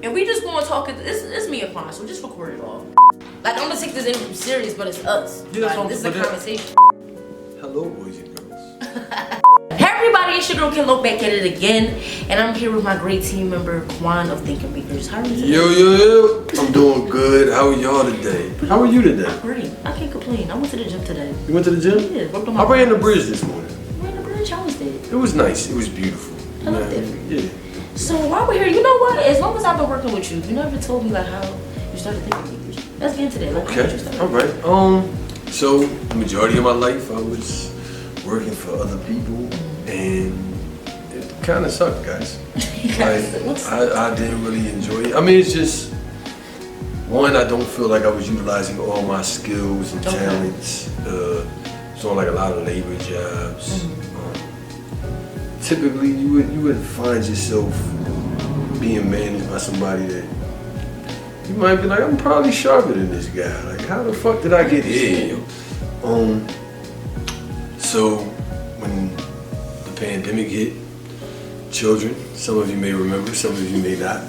and we just gonna talk. It's me and Quon, so just record it all. Like, I'm gonna take this interview serious, but it's us. Yeah, like, this is a conversation. Hello, boys and girls. Hey everybody, it's your girl Kenlo back at it again, and I'm here with my great team member Quon of Thinking Makers. How are you today? Yo. I'm doing good. How are y'all today? How are you today? I'm great. I can't complain. I went to the gym today. You went to the gym? Yeah, worked on my. I ran the bridge this morning. You ran the bridge? How was that? It was nice. It was beautiful. I loved it. Yeah. So while we're here, you know what? As long as I've been working with you, you never told me like how you started Thinking Makers. Let's get into that. Like, Okay. All right. So the majority of my life I was working for other people, and it kind of sucked, guys. I didn't really enjoy it. I mean, it's just one, I don't feel like I was utilizing all my skills and talents. So like a lot of labor jobs. Typically, you would find yourself being managed by somebody that you might be like, I'm probably sharper than this guy. Like, how the fuck did I get here? So when the pandemic hit, children, some of you may remember, some of you may not,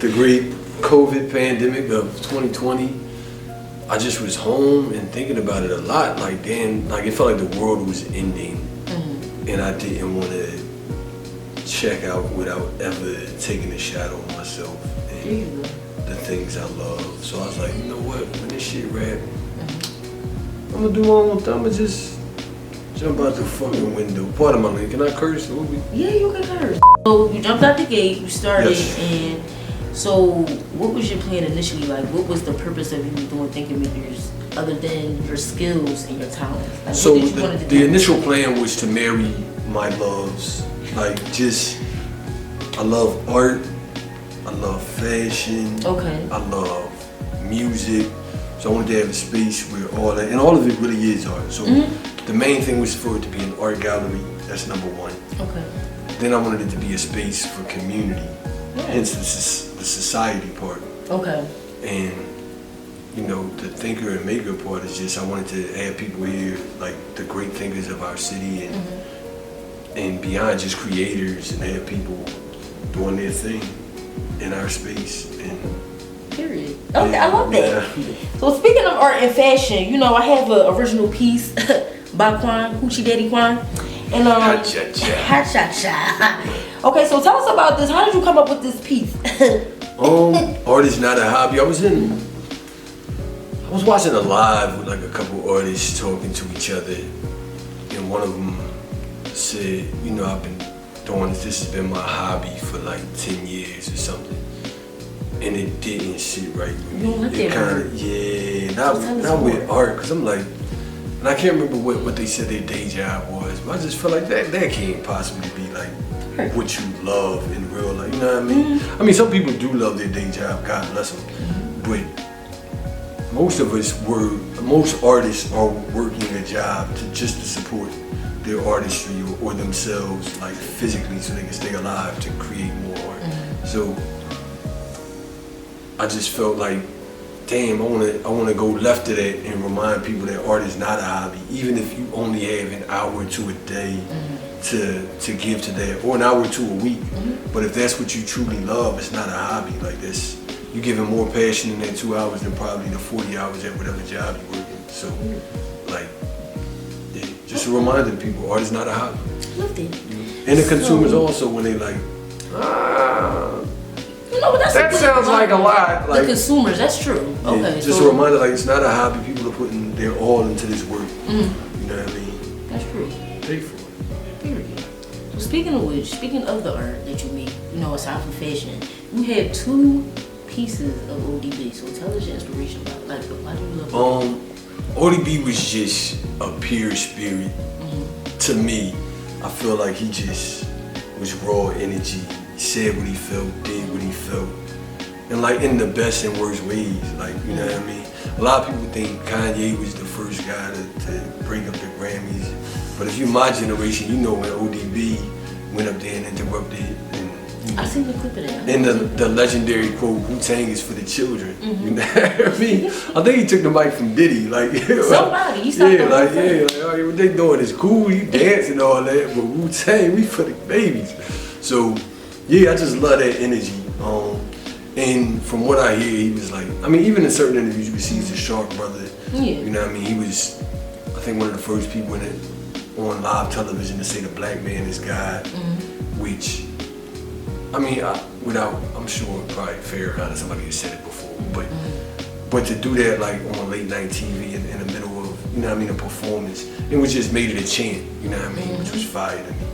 the great COVID pandemic of 2020, I just was home and thinking about it a lot. Like, damn, like it felt like the world was ending, and I didn't want to check out without ever taking a shot on myself and the things I love. So I was like, you know what, when this shit wrap, I'm gonna do my own thing. I'm gonna just jump out the fucking window. Part of my lane. Can I curse? Yeah, you can curse. So you jumped out the gate, you started, and so what was your plan initially? Like, what was the purpose of you doing Thinking Makers other than your skills and your talents? Like, so the initial plan was to marry my loves. Like, I love art, I love fashion, I love music. So I wanted to have a space where all that, and all of it really is art. So the main thing was for it to be an art gallery. That's number one. Then I wanted it to be a space for community, hence the society part. And you know, the thinker and maker part is just I wanted to have people here, like the great thinkers of our city and beyond, just creators, and have people doing their thing in our space. And period. Okay, I love that. So speaking of art and fashion, you know, I have an original piece by Quon, Hoochie Daddy Quon. And Hot cha. Okay, so tell us about this. How did you come up with this piece? Art is not a hobby. I was watching a live with like a couple artists talking to each other, and one of them said, you know, I've been doing this has been my hobby for like 10 years or something. And it didn't sit right with me. It kind of, not with art, because I'm like, and I can't remember what they said their day job was, but I just feel like that can't possibly be like what you love in real life, you know what I mean? I mean, some people do love their day job, God bless them, but most artists are working a job just to support their artistry or themselves, like physically, so they can stay alive to create more art. So I just felt like, damn, I wanna go left of that and remind people that art is not a hobby, even if you only have an hour or two a day to give to that, or an hour or two a week. But if that's what you truly love, it's not a hobby. Like this, you giving more passion in that 2 hours than probably the 40 hours at whatever job you're working. So, like, just a reminder to people, art is not a hobby. Loved it. And the consumers also, when they like, you know, that sounds like a lot. Like, the consumers, that's true. Okay, just a reminder, like, it's not a hobby. People are putting their all into this work. You know what I mean? That's true. Pay for it. Period. So speaking of the art that you make, you know, aside from fashion, you have 2 pieces of ODB. So tell us your inspiration about it. Like, why do you love it? ODB was just a pure spirit. To me, I feel like he just was raw energy. Said what he felt, did what he felt, and like in the best and worst ways. Like, you know what I mean? A lot of people think Kanye was the first guy to bring up the Grammys, but if you're my generation, you know when ODB went up there and interrupted. And I seen the clip of that. And the legendary quote, Wu-Tang is for the children. You know what I mean? I think he took the mic from Diddy. Like, somebody, he stopped like, all right, what they doing is cool, you dancing and all that, but Wu-Tang, we for the babies. So, yeah, I just love that energy. And from what I hear, he was like, I mean, even in certain interviews, you can see he's a sharp brother. Yeah. You know what I mean? He was, I think, one of the first people on live television to say the black man is God, which, I mean, I'm sure probably Farrakhan or somebody has said it before, but to do that like on late night TV in the middle of, you know what I mean, a performance, it was just made it a chant, you know what I mean, which was fire to me.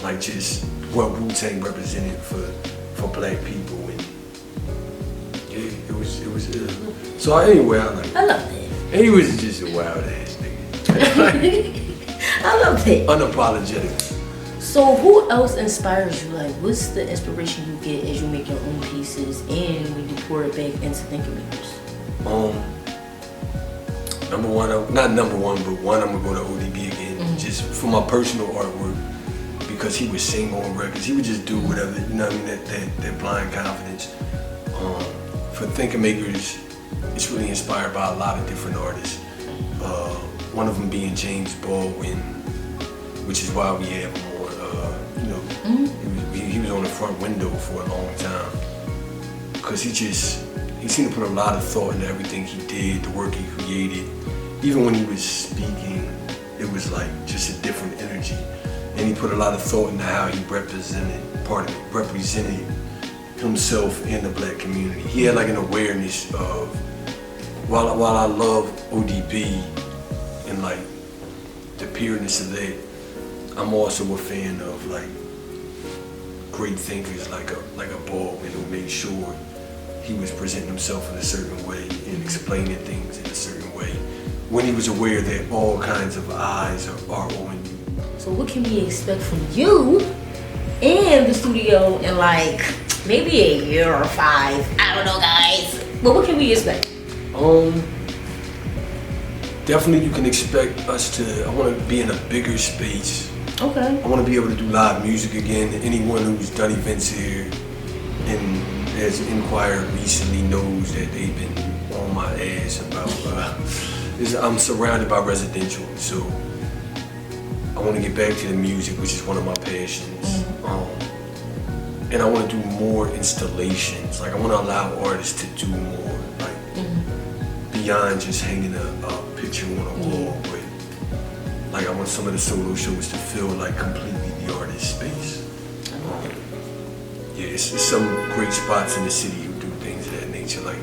Like just what Wu-Tang represented for black people, and yeah, it was so anyway, I love that. And he was just a wild ass nigga. I love that. Unapologetic. So who else inspires you? Like, what's the inspiration you get as you make your own pieces and when you pour it back into Thinking Makers? Number one, not number one, but one, I'm gonna go to ODB again, just for my personal artwork, because he would sing on records. He would just do whatever, you know what I mean, that blind confidence. For Thinking Makers, it's really inspired by a lot of different artists. One of them being James Baldwin, which is why we have him on, you know, he was on the front window for a long time. Because he seemed to put a lot of thought into everything he did, the work he created. Even when he was speaking, it was like just a different energy. And he put a lot of thought into how he represented himself and the black community. He had like an awareness of, while I love ODB and like the pureness of that, I'm also a fan of like great thinkers like a Baldwin, who made sure he was presenting himself in a certain way and explaining things in a certain way when he was aware that all kinds of eyes are on you. So what can we expect from you in the studio in like maybe a year or 5? I don't know, guys. But what can we expect? Definitely you can expect us to, I want to be in a bigger space. Okay. I want to be able to do live music again. Anyone who's done events here and has inquired recently knows that they've been on my ass about, I'm surrounded by residential, so I want to get back to the music, which is one of my passions. And I want to do more installations. Like I want to allow artists to do more, like beyond just hanging a picture on a wall, but like I want some of the solo shows to feel like completely the artist space. Yeah, it's some great spots in the city who do things of that nature. Like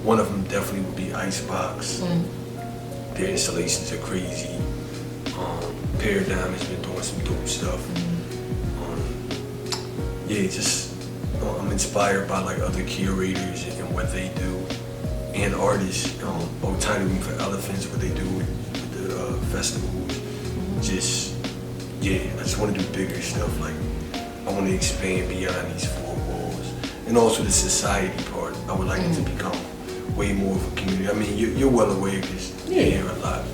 one of them definitely would be Icebox. Their installations are crazy. Paradigm has been doing some dope stuff. Yeah, just I'm inspired by like other curators and what they do, and artists. Tiny Room for Elephants, what they do with the festivals. Just yeah, I just want to do bigger stuff. Like I want to expand beyond these 4 walls, and also the society part. I would like it to become way more of a community. I mean, you're well aware because you're here a lot.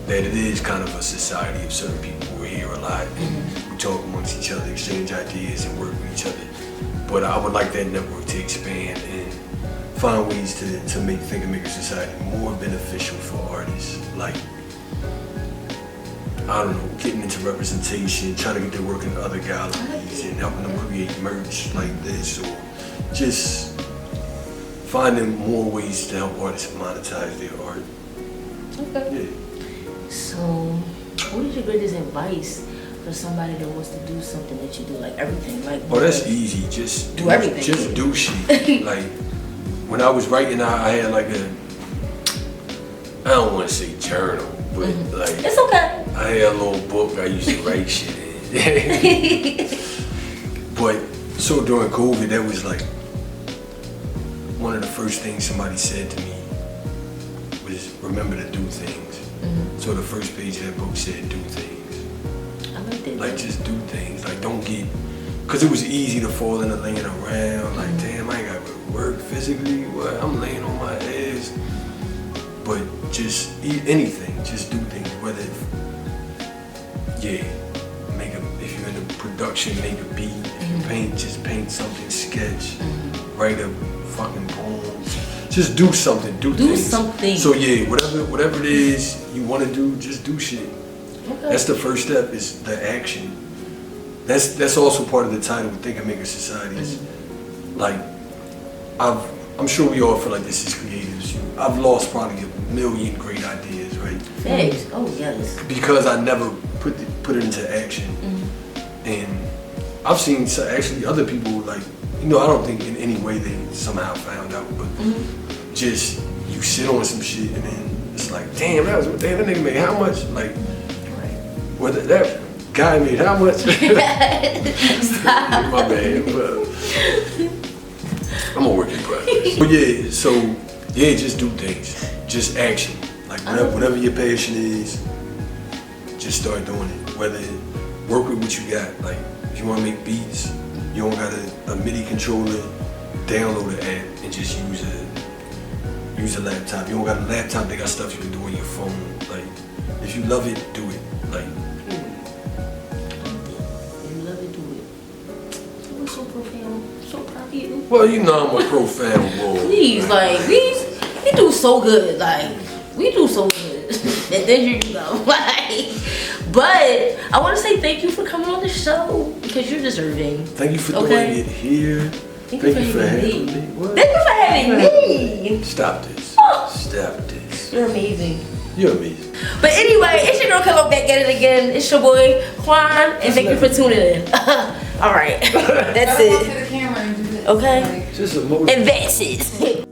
That it is kind of a society of certain people who are here a lot and we talk amongst each other, exchange ideas and work with each other. But I would like that network to expand and find ways to make Thinking Maker Society more beneficial for artists. Like, I don't know, getting into representation, trying to get their work in other galleries and helping them create merch like this, or just finding more ways to help artists monetize their art. Okay. Yeah. So, what is your greatest advice for somebody that wants to do something that you do, like everything? Like, oh, that's easy. Just do everything. Just do shit. Like when I was writing, I had like I don't want to say journal, but like it's okay. I had a little book I used to write shit in. But so during COVID, that was like one of the first things somebody said to me was remember to do things. So the first page of that book said do things. I like that. Like just do things. Like don't get, cause it was easy to fall into laying around. Like damn, I ain't got to work physically. What? I'm laying on my ass. But just eat anything. Just do things. Whether if you're in a production, make a beat. If you paint, just paint something. Sketch. Write a fucking poem. Just do something. Do things. Something. So yeah, whatever it is you want to do, just do shit. Okay. That's the first step, is the action. That's also part of the title of Thinking Maker Society. Is like I'm sure we all feel like this as creatives. I've lost probably a million great ideas, right? Thanks. Oh yes. Because I never put it into action. And I've seen actually other people like, I don't think in any way they somehow found out, but just you sit on some shit and then it's like, damn, that nigga made how much? Like, whether that guy made how much? My bad, but I'm a work in progress. But yeah, so just do things, just action. Like whatever your passion is, just start doing it. Whether work with what you got. Like if you want to make beats, you don't got a MIDI controller, download an app and just use a laptop. You don't got a laptop, they got stuff you can do on your phone. Like if you love it, do it. Like you love it, do it. You're so profound. So proud of you. Well, I'm a profound boy. Please, like we do so good. Like we do so good. And then here you go. Like, but I want to say thank you for coming on the show because you're deserving. Thank you for doing it here. Thank you for having me. What? Thank you for having me. Stop this. Stop this. You're amazing. You're amazing. But anyway, it's your girl Kenlo back at it again. It's your boy Quon, and thank you for tuning in. All right, that's it. To the camera and do this. Okay. Just emotion. And that's it.